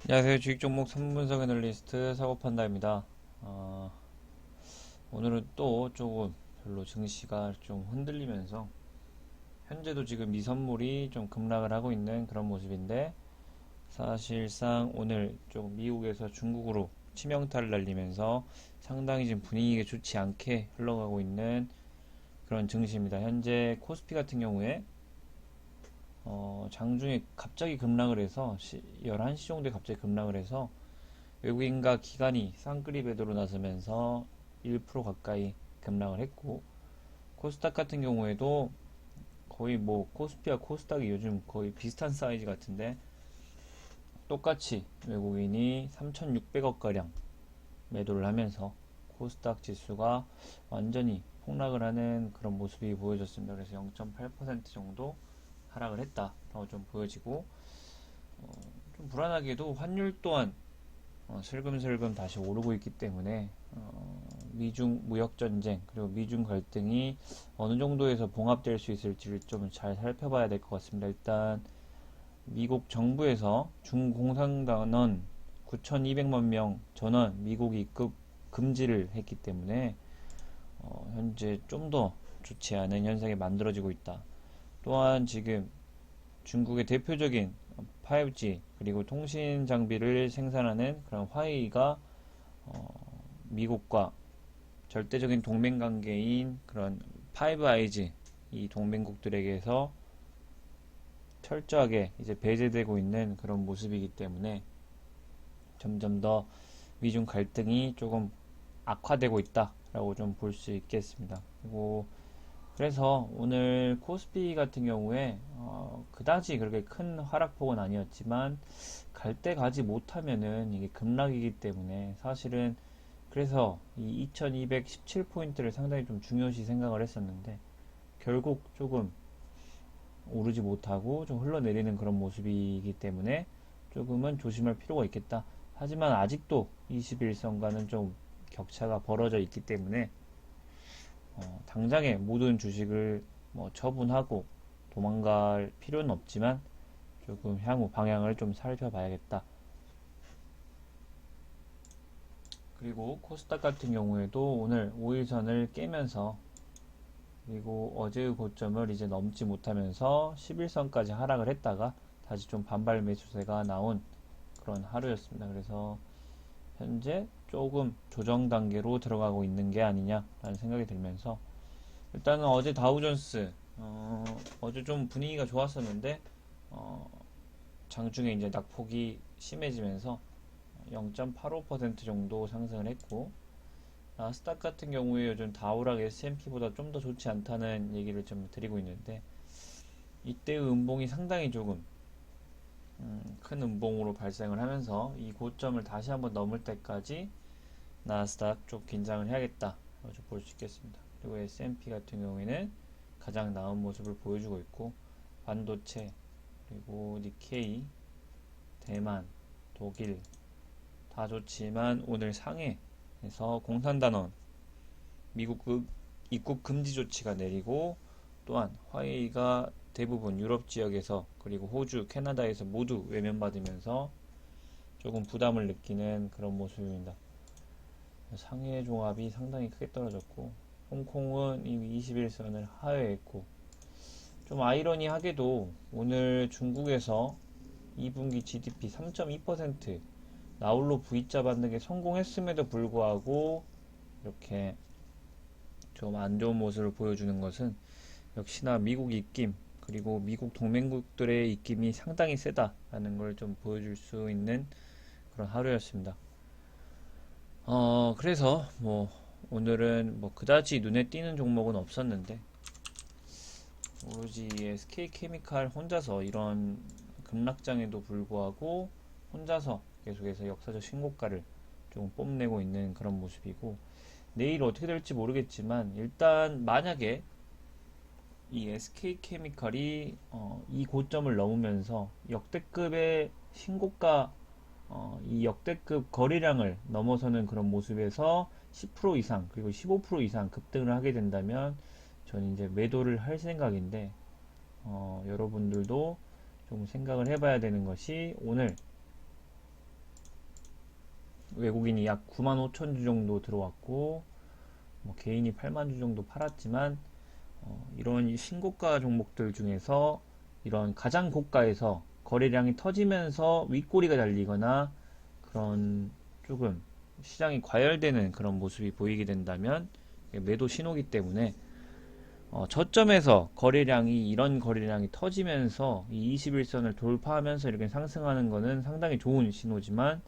안녕하세요. 주식 종목 선분석 애널리스트 사고판다입니다. 어, 오늘은 또 조금 별로 증시가 좀 흔들리면서 현재도 지금 미선물이 좀 급락을 하고 있는 그런 모습인데, 사실상 오늘 좀 미국에서 중국으로 치명타를 날리면서 상당히 지금 분위기가 좋지 않게 흘러가고 있는 그런 증시입니다. 현재 코스피 같은 경우에 장중에 갑자기 급락을 해서 11시 정도에 갑자기 급락을 해서 외국인과 기관이 쌍끌이 배도로 나서면서 1% 가까이 급락을 했고, 코스닥 같은 경우에도 거의 뭐 코스피와 코스닥이 요즘 거의 비슷한 사이즈 같은데, 똑같이 외국인이 3,600억 가량 매도를 하면서 코스닥 지수가 완전히 폭락을 하는 그런 모습이 보여졌습니다. 그래서 0.8% 정도 하락을 했다라고 좀 보여지고, 좀 불안하게도 환율 또한 슬금슬금 다시 오르고 있기 때문에 미중 무역 전쟁 그리고 미중 갈등이 어느 정도에서 봉합될 수 있을지를 좀 잘 살펴봐야 될 것 같습니다. 일단 미국 정부에서 중공산당원 9,200만 명 전원 미국 입국 금지를 했기 때문에 현재 좀 더 좋지 않은 현상이 만들어지고 있다. 또한 지금 중국의 대표적인 5G 그리고 통신 장비를 생산하는 그런 화웨이가 미국과 절대적인 동맹 관계인 그런 파이브 아이즈 이 동맹국들에게서 철저하게 이제 배제되고 있는 그런 모습이기 때문에 점점 더 미중 갈등이 조금 악화되고 있다라고 좀 볼 수 있겠습니다. 그리고 그래서 오늘 코스피 같은 경우에 그다지 그렇게 큰 하락폭은 아니었지만 갈 때 가지 못하면은 이게 급락이기 때문에 사실은 그래서 이 2217포인트를 상당히 좀 중요시 생각을 했었는데 결국 조금 오르지 못하고 좀 흘러내리는 그런 모습이기 때문에 조금은 조심할 필요가 있겠다. 하지만 아직도 21선과는 좀 격차가 벌어져 있기 때문에 당장에 모든 주식을 뭐 처분하고 도망갈 필요는 없지만 조금 향후 방향을 좀 살펴봐야겠다. 그리고 코스닥 같은 경우에도 오늘 5일선을 깨면서, 그리고 어제의 고점을 이제 넘지 못하면서 11선까지 하락을 했다가 다시 좀 반발 매수세가 나온 그런 하루였습니다. 그래서 현재 조금 조정 단계로 들어가고 있는 게 아니냐라는 생각이 들면서, 일단은 어제 다우존스 어제 좀 분위기가 좋았었는데 어, 장중에 이제 낙폭이 심해지면서 0.85% 정도 상승을 했고, 나스닥 같은 경우에 요즘 다우랑 S&P보다 좀 더 좋지 않다는 얘기를 좀 드리고 있는데, 이때의 음봉이 상당히 조금 큰 음봉으로 발생을 하면서 이 고점을 다시 한번 넘을 때까지 나스닥 쪽 긴장을 해야겠다 볼 수 있겠습니다. 그리고 S&P 같은 경우에는 가장 나은 모습을 보여주고 있고, 반도체 그리고 니케이, 대만, 독일 다 좋지만 오늘 상해에서 공산단원 미국 입국 금지 조치가 내리고, 또한 화웨이가 대부분 유럽 지역에서 그리고 호주, 캐나다에서 모두 외면받으면서 조금 부담을 느끼는 그런 모습입니다. 상해 종합이 상당히 크게 떨어졌고, 홍콩은 이미 21선을 하회했고, 좀 아이러니하게도 오늘 중국에서 2분기 GDP 3.2% 나홀로 V자 받는 성공했음에도 불구하고 이렇게 좀 안 좋은 모습을 보여주는 것은 역시나 미국 입김 그리고 미국 동맹국들의 입김이 상당히 세다라는 걸 좀 보여줄 수 있는 그런 하루였습니다. 그래서 뭐 오늘은 뭐 그다지 눈에 띄는 종목은 없었는데, 오로지 SK케미칼 혼자서 이런 급락장에도 불구하고 혼자서 계속해서 역사적 신고가를 좀 뽐내고 있는 그런 모습이고, 내일 어떻게 될지 모르겠지만 일단 만약에 이 SK케미칼이 이 고점을 넘으면서 역대급의 신고가, 이 역대급 거래량을 넘어서는 그런 모습에서 10% 이상 그리고 15% 이상 급등을 하게 된다면 저는 이제 매도를 할 생각인데, 여러분들도 좀 생각을 해봐야 되는 것이, 오늘 외국인이 약 9만 5천 주 정도 들어왔고 뭐 개인이 8만 주 정도 팔았지만 이런 신고가 종목들 중에서 이런 가장 고가에서 거래량이 터지면서 윗꼬리가 달리거나 그런 조금 시장이 과열되는 그런 모습이 보이게 된다면 매도 신호기 때문에 저점에서 거래량이 이런 거래량이 터지면서 이 21선을 돌파하면서 이렇게 상승하는 것은 상당히 좋은 신호지만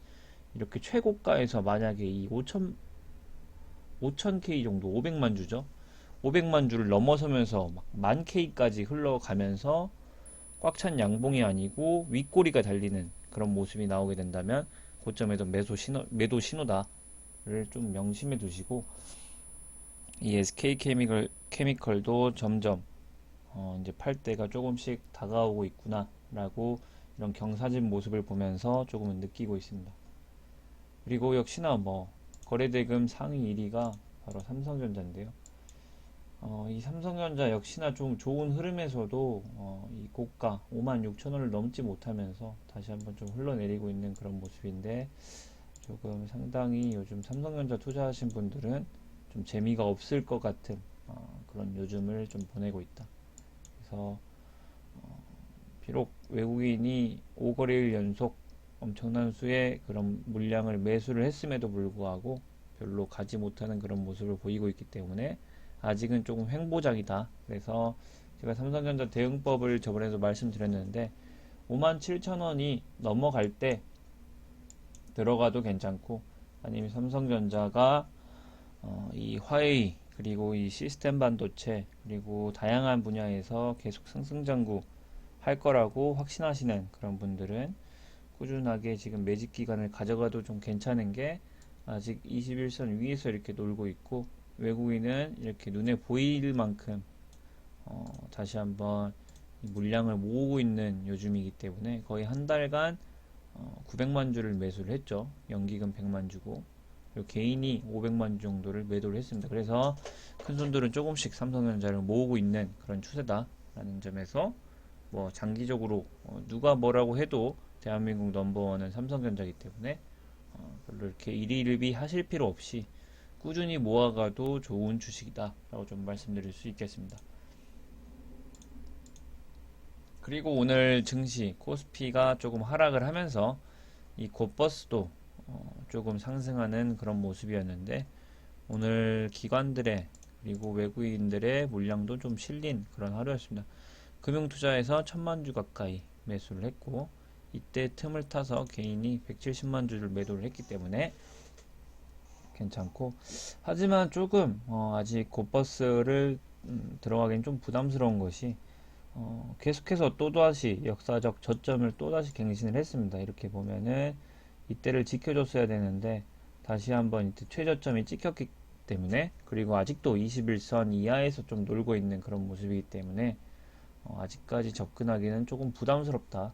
이렇게 최고가에서 만약에 이 5,000K 정도 500만 주죠. 500만 주를 넘어서면서 막 10,000K까지 흘러가면서 꽉 찬 양봉이 아니고 윗꼬리가 달리는 그런 모습이 나오게 된다면 고점에도 매도 신호다를 좀 명심해 두시고 이 SK 케미컬도 점점 이제 팔 때가 조금씩 다가오고 있구나라고 이런 경사진 모습을 보면서 조금은 느끼고 있습니다. 그리고 역시나 뭐 거래대금 상위 1위가 바로 삼성전자인데요. 이 삼성전자 역시나 좀 좋은 흐름에서도 이 고가 56,000원을 넘지 못하면서 다시 한번 좀 흘러내리고 있는 그런 모습인데 조금 상당히 요즘 삼성전자 투자하신 분들은 좀 재미가 없을 것 같은 그런 요즘을 좀 보내고 있다. 그래서 비록 외국인이 5거래일 연속 엄청난 수의 그런 물량을 매수를 했음에도 불구하고 별로 가지 못하는 그런 모습을 보이고 있기 때문에 아직은 조금 횡보장이다. 그래서 제가 삼성전자 대응법을 저번에도 말씀드렸는데 57,000원이 넘어갈 때 들어가도 괜찮고 아니면 삼성전자가 이 화웨이 그리고 이 시스템 반도체 그리고 다양한 분야에서 계속 상승장구 할 거라고 확신하시는 그런 분들은 꾸준하게 지금 매집 기간을 가져가도 좀 괜찮은 게 아직 21선 위에서 이렇게 놀고 있고 외국인은 이렇게 눈에 보일 만큼 다시 한번 물량을 모으고 있는 요즘이기 때문에 거의 한 달간 900만 주를 매수를 했죠. 연기금 100만 주고 그리고 개인이 500만 주 정도를 매도를 했습니다. 그래서 큰 손들은 조금씩 삼성전자를 모으고 있는 그런 추세다라는 점에서 뭐 장기적으로 누가 뭐라고 해도 대한민국 넘버원은 삼성전자이기 때문에 별로 이렇게 일희일비 하실 필요 없이 꾸준히 모아가도 좋은 주식이다 라고 좀 말씀드릴 수 있겠습니다. 그리고 오늘 증시 코스피가 조금 하락을 하면서 이 곧버스도 조금 상승하는 그런 모습이었는데 오늘 기관들의 그리고 외국인들의 물량도 좀 실린 그런 하루였습니다. 금융투자에서 1,000만 주 가까이 매수를 했고 이때 틈을 타서 개인이 170만 주를 매도를 했기 때문에 괜찮고 하지만 조금 아직 곧버스를 들어가기엔 좀 부담스러운 것이 계속해서 또다시 역사적 저점을 또다시 갱신을 했습니다. 이렇게 보면은 이때를 지켜줬어야 되는데 다시 한번 이때 최저점이 찍혔기 때문에 그리고 아직도 21선 이하에서 좀 놀고 있는 그런 모습이기 때문에 아직까지 접근하기는 조금 부담스럽다.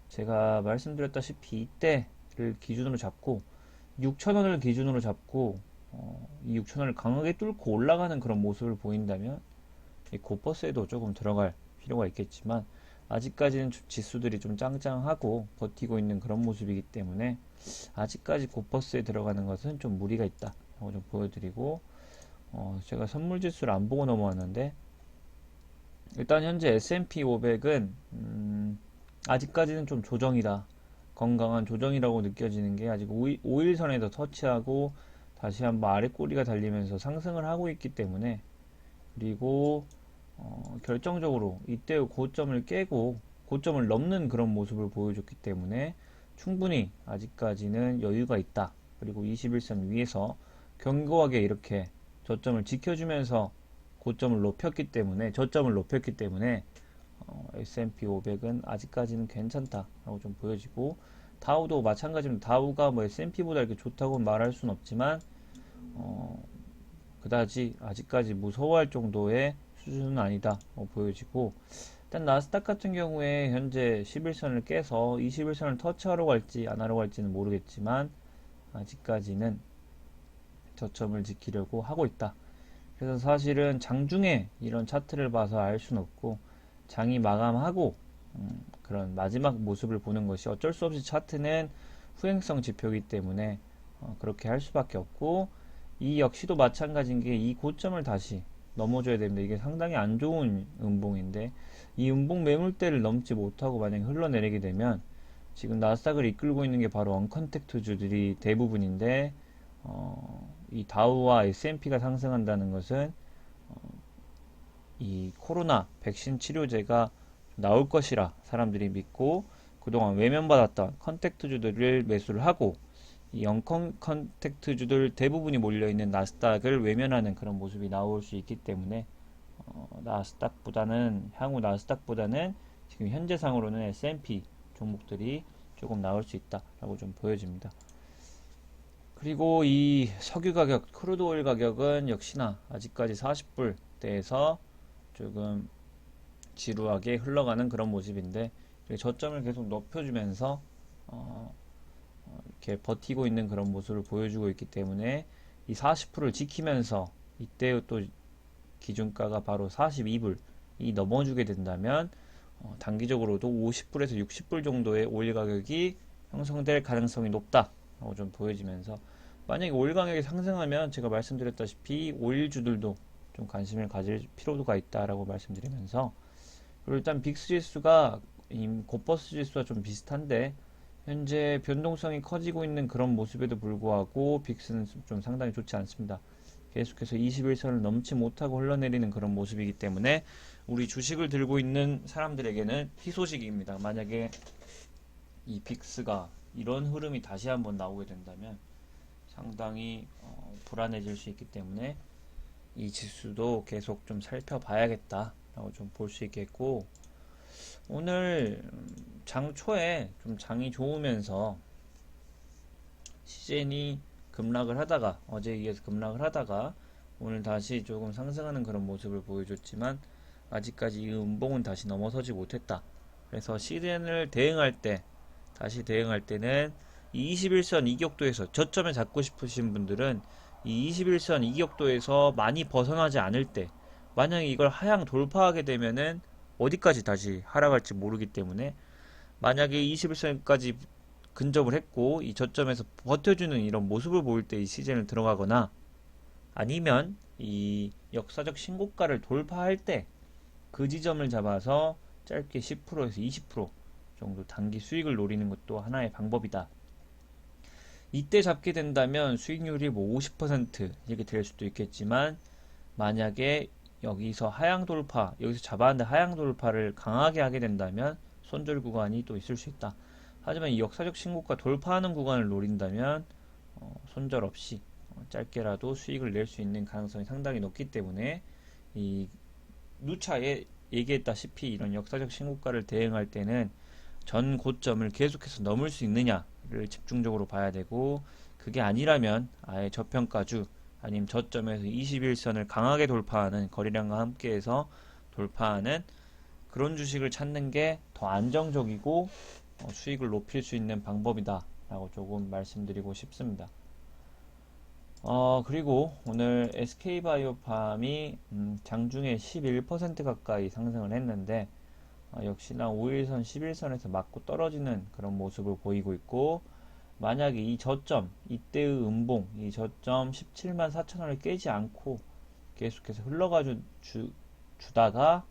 제가 말씀드렸다시피 이때를 기준으로 잡고 6,000원을 기준으로 잡고 이 6,000원을 강하게 뚫고 올라가는 그런 모습을 보인다면 이 곧버스에도 조금 들어갈 필요가 있겠지만 아직까지는 지수들이 좀 짱짱하고 버티고 있는 그런 모습이기 때문에 아직까지 곧버스에 들어가는 것은 좀 무리가 있다 라고 좀 보여드리고 제가 선물 지수를 안 보고 넘어왔는데 일단 현재 S&P 500은 아직까지는 좀 조정이다. 건강한 조정이라고 느껴지는 게 아직 5일선에도 터치하고 다시 한번 아래 꼬리가 달리면서 상승을 하고 있기 때문에 그리고 결정적으로 이때의 고점을 깨고 고점을 넘는 그런 모습을 보여줬기 때문에 충분히 아직까지는 여유가 있다. 그리고 21선 위에서 견고하게 이렇게 저점을 지켜주면서 고점을 높였기 때문에 저점을 높였기 때문에 S&P 500은 아직까지는 괜찮다라고 좀 보여지고 다우도 마찬가지입니다. 다우가 뭐 S&P보다 이렇게 좋다고 말할 수는 없지만 그다지 아직까지 무서워할 정도의 수준은 아니다 보여지고 일단 나스닥 같은 경우에 현재 11선을 깨서 21선을 터치하러 갈지 안 하러 갈지는 모르겠지만 아직까지는 저점을 지키려고 하고 있다. 그래서 사실은 장중에 이런 차트를 봐서 알 수는 없고 장이 마감하고 그런 마지막 모습을 보는 것이 어쩔 수 없이 차트는 후행성 지표이기 때문에 그렇게 할 수밖에 없고, 이 역시도 마찬가지인 게 이 고점을 다시 넘어줘야 됩니다. 이게 상당히 안 좋은 음봉인데, 이 음봉 매물대를 넘지 못하고 만약에 흘러내리게 되면 지금 나스닥을 이끌고 있는 게 바로 언컨택트주들이 대부분인데, 이 다우와 S&P가 상승한다는 것은 이 코로나 백신 치료제가 나올 것이라 사람들이 믿고 그동안 외면받았던 컨택트주들을 매수를 하고, 이 컨택트주들 대부분이 몰려있는 나스닥을 외면하는 그런 모습이 나올 수 있기 때문에 향후 나스닥보다는 지금 현재상으로는 S&P 종목들이 조금 나올 수 있다라고 좀 보여집니다. 그리고 이 석유 가격, 크루드 오일 가격은 역시나 아직까지 40불대에서 조금 지루하게 흘러가는 그런 모습인데, 저점을 계속 높여주면서 이렇게 버티고 있는 그런 모습을 보여주고 있기 때문에 이 40%를 지키면서 이때 또 기준가가 바로 42불이 넘어주게 된다면 단기적으로도 50불에서 60불 정도의 오일 가격이 형성될 가능성이 높다라고 좀 보여지면서, 만약에 오일 가격이 상승하면 제가 말씀드렸다시피 오일주들도 좀 관심을 가질 필요가 있다라고 말씀드리면서, 그리고 일단 빅스 지수가 고버스 지수와 좀 비슷한데 현재 변동성이 커지고 있는 그런 모습에도 불구하고 빅스는 좀 상당히 좋지 않습니다. 계속해서 21선을 넘지 못하고 흘러내리는 그런 모습이기 때문에 우리 주식을 들고 있는 사람들에게는 희소식입니다. 만약에 이 빅스가 이런 흐름이 다시 한번 나오게 된다면 상당히 불안해질 수 있기 때문에 이 지수도 계속 좀 살펴봐야겠다라고 좀 볼 수 있겠고, 오늘 장 초에 좀 장이 좋으면서 시젠이 급락을 하다가, 어제에 이어서 급락을 하다가 오늘 다시 조금 상승하는 그런 모습을 보여줬지만 아직까지 이 음봉은 다시 넘어서지 못했다. 그래서 시젠을 다시 대응할 때는 이 21선 이격도에서 저점에 잡고 싶으신 분들은 이 21선 이격도에서 많이 벗어나지 않을 때, 만약에 이걸 하향 돌파하게 되면은 어디까지 다시 하락할지 모르기 때문에, 만약에 21선까지 근접을 했고 이 저점에서 버텨주는 이런 모습을 보일 때 이 시즌을 들어가거나, 아니면 이 역사적 신고가를 돌파할 때 그 지점을 잡아서 짧게 10%에서 20% 정도 단기 수익을 노리는 것도 하나의 방법이다. 이때 잡게 된다면 수익률이 뭐 50% 이렇게 될 수도 있겠지만, 만약에 여기서 잡았는데 하향 돌파를 강하게 하게 된다면 손절 구간이 또 있을 수 있다. 하지만 이 역사적 신고가 돌파하는 구간을 노린다면 손절 없이 짧게라도 수익을 낼 수 있는 가능성이 상당히 높기 때문에, 이 누차에 얘기했다시피 이런 역사적 신고가를 대응할 때는 전 고점을 계속해서 넘을 수 있느냐를 집중적으로 봐야 되고, 그게 아니라면 아예 저평가주 아니면 저점에서 21선을 강하게 돌파하는, 거래량과 함께해서 돌파하는 그런 주식을 찾는 게 더 안정적이고 수익을 높일 수 있는 방법이다 라고 조금 말씀드리고 싶습니다. 그리고 오늘 SK바이오팜이 장중에 11% 가까이 상승을 했는데, 역시나 5일선, 11선에서 맞고 떨어지는 그런 모습을 보이고 있고, 만약에 이 저점, 이때의 음봉, 이 저점 17만 4천원을 깨지 않고 계속해서 흘러가 주다가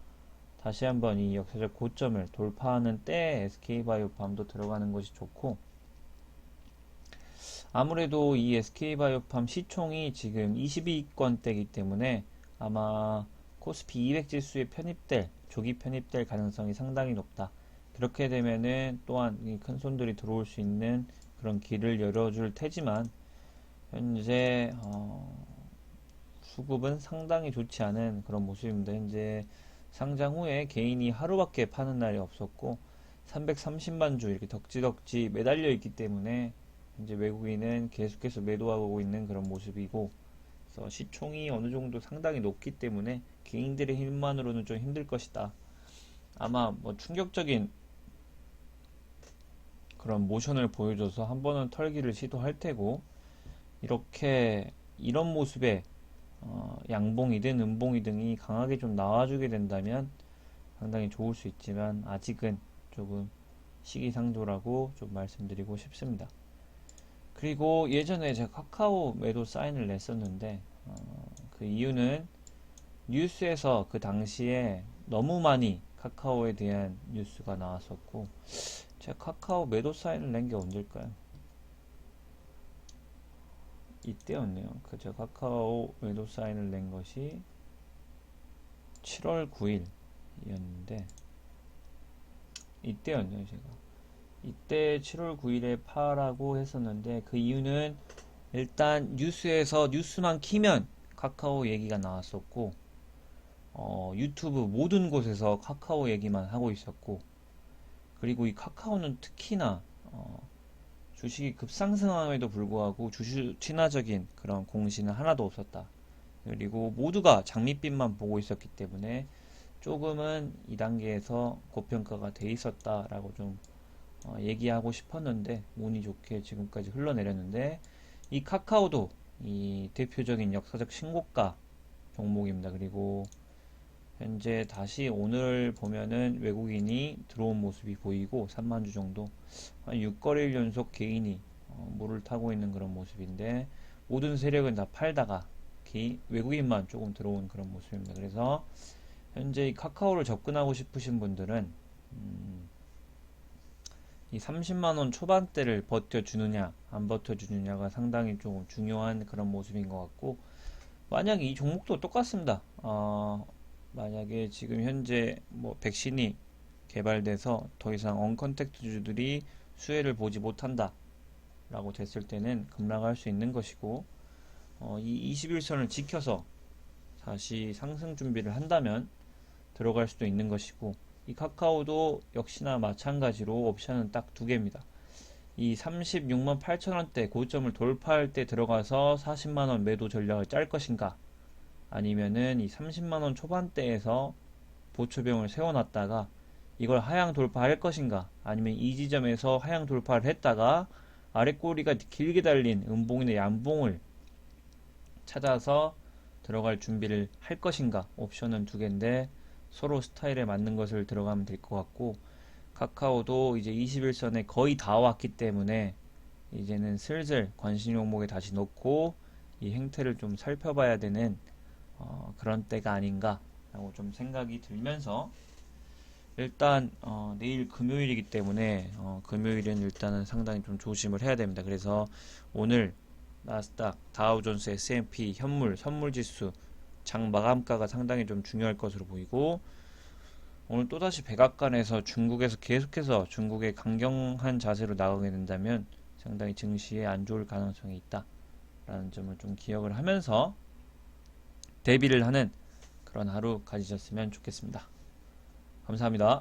다시 한번 이 역사적 고점을 돌파하는 때 SK바이오팜도 들어가는 것이 좋고, 아무래도 이 SK바이오팜 시총이 지금 22위권대이기 때문에 아마 코스피 200 지수에 조기 편입될 가능성이 상당히 높다. 그렇게 되면은 또한 이 큰 손들이 들어올 수 있는 그런 길을 열어줄 테지만, 현재 수급은 상당히 좋지 않은 그런 모습입니다. 현재 상장 후에 개인이 하루밖에 파는 날이 없었고 330만 주 이렇게 덕지덕지 매달려 있기 때문에 현재 외국인은 계속해서 매도하고 있는 그런 모습이고, 그래서 시총이 어느 정도 상당히 높기 때문에 개인들의 힘만으로는 좀 힘들 것이다. 아마 뭐 충격적인 그런 모션을 보여줘서 한 번은 털기를 시도할 테고, 이런 모습에 양봉이든 음봉이든이 강하게 좀 나와주게 된다면 상당히 좋을 수 있지만 아직은 조금 시기상조라고 좀 말씀드리고 싶습니다. 그리고 예전에 제가 카카오 매도 사인을 냈었는데 그 이유는 뉴스에서 그 당시에 너무 많이 카카오에 대한 뉴스가 나왔었고, 제가 카카오 매도 사인을 낸 게 언제일까요? 이때였네요. 그 제가 카카오 매도 사인을 낸 것이 7월 9일이었는데 이때였네요. 제가 이때 7월 9일에 파라고 했었는데, 그 이유는 일단 뉴스에서 뉴스만 키면 카카오 얘기가 나왔었고, 유튜브 모든 곳에서 카카오 얘기만 하고 있었고, 그리고 이 카카오는 특히나 주식이 급상승함에도 불구하고 주식 친화적인 그런 공시는 하나도 없었다. 그리고 모두가 장밋빛만 보고 있었기 때문에 조금은 이 단계에서 고평가가 돼 있었다라고 좀 얘기하고 싶었는데, 운이 좋게 지금까지 흘러내렸는데, 이 카카오도 이 대표적인 역사적 신고가 종목입니다. 그리고 현재 다시 오늘 보면은 외국인이 들어온 모습이 보이고 3만 주 정도, 한 6거래일 연속 개인이 물을 타고 있는 그런 모습인데, 모든 세력은 다 팔다가 외국인만 조금 들어온 그런 모습입니다. 그래서 현재 이 카카오를 접근하고 싶으신 분들은 이 30만원 초반대를 버텨주느냐 안 버텨주느냐가 상당히 좀 중요한 그런 모습인 것 같고, 만약 이 종목도 똑같습니다. 만약에 지금 현재 뭐 백신이 개발돼서 더 이상 언컨택트주들이 수혜를 보지 못한다 라고 됐을 때는 급락할 수 있는 것이고, 이 21선을 지켜서 다시 상승 준비를 한다면 들어갈 수도 있는 것이고, 이 카카오도 역시나 마찬가지로 옵션은 딱 두 개입니다. 이 36만 8천원대 고점을 돌파할 때 들어가서 40만원 매도 전략을 짤 것인가, 아니면은 이 30만원 초반대에서 보초병을 세워놨다가 이걸 하향 돌파할 것인가, 아니면 이 지점에서 하향 돌파를 했다가 아래 꼬리가 길게 달린 음봉이나 양봉을 찾아서 들어갈 준비를 할 것인가. 옵션은 두 개인데 서로 스타일에 맞는 것을 들어가면 될 것 같고, 카카오도 이제 21선에 거의 다 왔기 때문에 이제는 슬슬 관심 종목에 다시 놓고 이 행태를 좀 살펴봐야 되는 그런 때가 아닌가 라고 좀 생각이 들면서, 일단 내일 금요일이기 때문에 금요일은 일단은 상당히 좀 조심을 해야 됩니다. 그래서 오늘 나스닥, 다우존스, S&P, 현물, 선물지수 장 마감가가 상당히 좀 중요할 것으로 보이고, 오늘 또다시 백악관에서 중국에서 계속해서 중국의 강경한 자세로 나가게 된다면 상당히 증시에 안 좋을 가능성이 있다라는 점을 좀 기억을 하면서 대비를 하는 그런 하루 가지셨으면 좋겠습니다. 감사합니다.